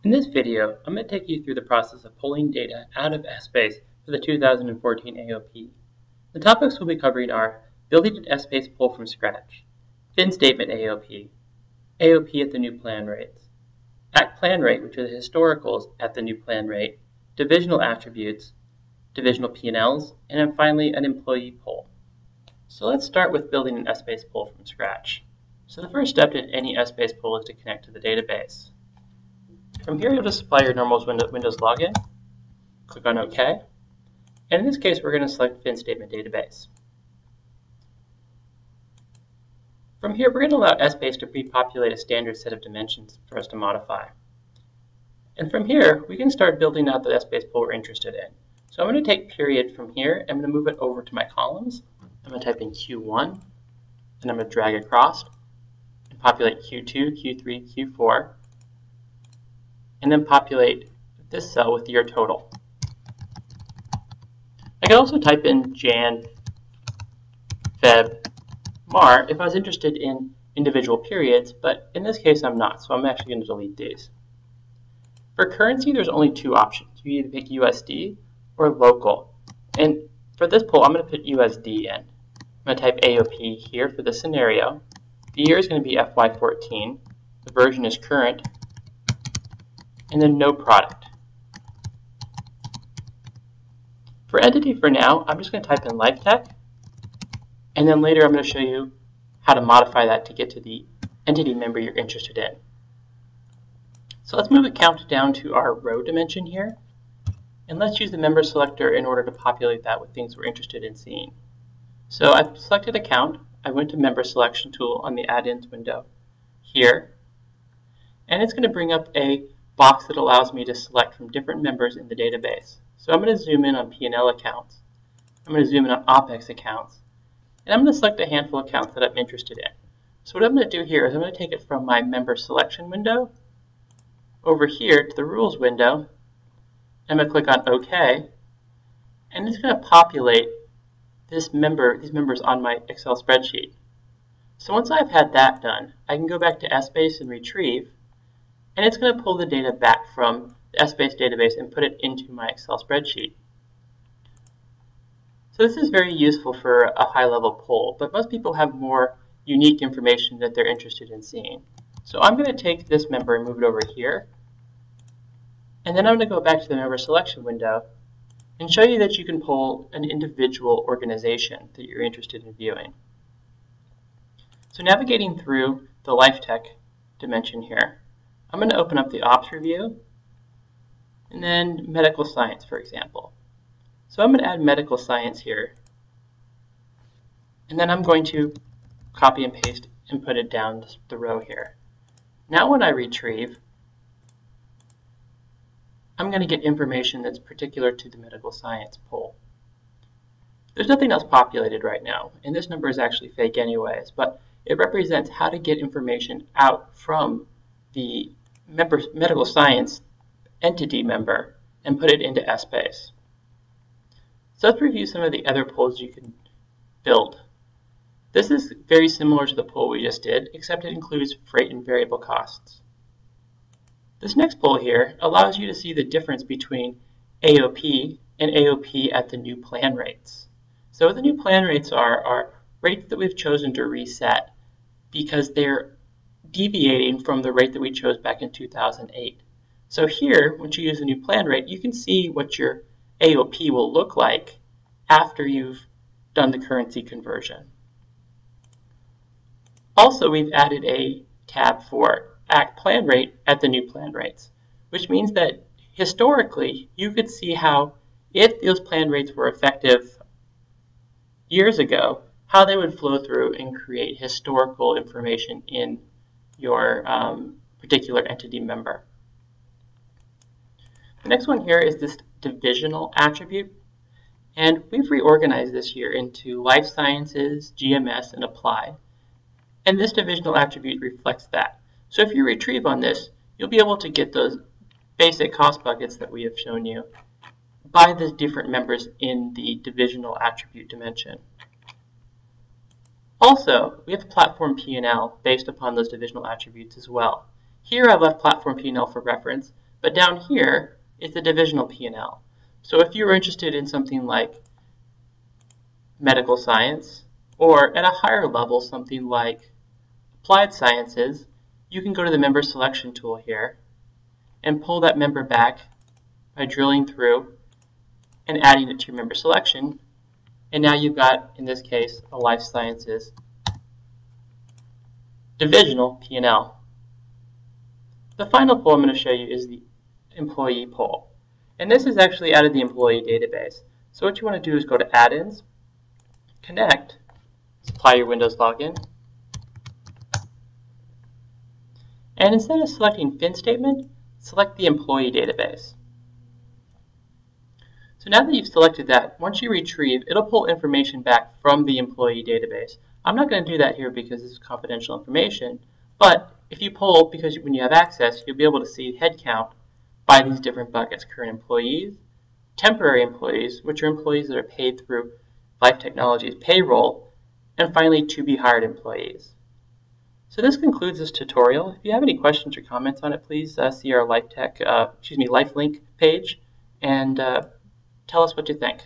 In this video, I'm going to take you through the process of pulling data out of Essbase for the 2014 AOP. The topics we'll be covering are building an Essbase pull from scratch, fin statement AOP, AOP at the new plan rates, at plan rate, which are the historicals at the new plan rate, divisional attributes, divisional P&Ls, and then finally an employee pull. So let's start with building an Essbase pull from scratch. So the first step in any Essbase pull is to connect to the database. From here, you'll just supply your normal Windows login, click on OK, and in this case, we're going to select fin statement database. From here, we're going to allow Essbase to pre-populate a standard set of dimensions for us to modify. And from here, we can start building out the Essbase pull we're interested in. So I'm going to take period from here, I'm going to move it over to my columns. I'm going to type in Q1, and I'm going to drag across and populate Q2, Q3, Q4, and then populate this cell with year total. I can also type in Jan, Feb, Mar if I was interested in individual periods, but in this case I'm not, so I'm actually going to delete these. For currency, there's only two options. You either pick USD or local. And for this poll, I'm going to put USD in. I'm going to type AOP here for this scenario. The year is going to be FY14. The version is current. And then no product. For entity for now, I'm just going to type in LifeTech, and then later I'm going to show you how to modify that to get to the entity member you're interested in. So let's move account down to our row dimension here, and let's use the member selector in order to populate that with things we're interested in seeing. So I've selected account, I went to member selection tool on the add-ins window here, and it's going to bring up a box that allows me to select from different members in the database. So I'm going to zoom in on P&L accounts. I'm going to zoom in on OPEX accounts. And I'm going to select a handful of accounts that I'm interested in. So what I'm going to do here is I'm going to take it from my member selection window over here to the rules window. I'm going to click on OK. And it's going to populate these members on my Excel spreadsheet. So once I've had that done, I can go back to Essbase and retrieve. And it's going to pull the data back from the Essbase database and put it into my Excel spreadsheet. So this is very useful for a high-level pull, but most people have more unique information that they're interested in seeing. So I'm going to take this member and move it over here. And then I'm going to go back to the member selection window and show you that you can pull an individual organization that you're interested in viewing. So navigating through the LifeTech dimension here, I'm going to open up the ops review and then medical science, for example. So I'm going to add medical science here, and then I'm going to copy and paste and put it down the row here. Now when I retrieve, I'm going to get information that's particular to the medical science poll. There's nothing else populated right now, and this number is actually fake anyways, but it represents how to get information out from the medical science entity member and put it into Essbase. So let's review some of the other polls you can build. This is very similar to the poll we just did, except it includes freight and variable costs. This next poll here allows you to see the difference between AOP and AOP at the new plan rates. So what the new plan rates are rates that we've chosen to reset because they're deviating from the rate that we chose back in 2008. So here, once you use the new plan rate, you can see what your AOP will look like after you've done the currency conversion. Also, we've added a tab for at plan rate at the new plan rates, which means that historically, you could see how if those plan rates were effective years ago, how they would flow through and create historical information in your particular entity member. The next one here is this divisional attribute, and we've reorganized this here into life sciences, GMS, and applied. And this divisional attribute reflects that. So if you retrieve on this, you'll be able to get those basic cost buckets that we have shown you by the different members in the divisional attribute dimension. Also, we have platform P&L based upon those divisional attributes as well. Here I left platform P&L for reference, But down here is the divisional P&L. So if you were interested in something like medical science, or at a higher level, something like applied sciences, you can go to the member selection tool here and pull that member back by drilling through and adding it to your member selection. And now you've got, in this case, a life sciences divisional P&L. The final poll I'm going to show you is the employee poll. And this is actually out of the employee database. So what you want to do is go to Add-ins, Connect, supply your Windows login, and instead of selecting fin statement, select the employee database. So now that you've selected that, once you retrieve, it'll pull information back from the employee database. I'm not going to do that here because this is confidential information, but if you pull, because when you have access, you'll be able to see headcount by these different buckets: current employees, temporary employees, which are employees that are paid through Life Technologies payroll, and finally to be hired employees. So this concludes this tutorial. If you have any questions or comments on it, please see our LifeLink page and tell us what you think.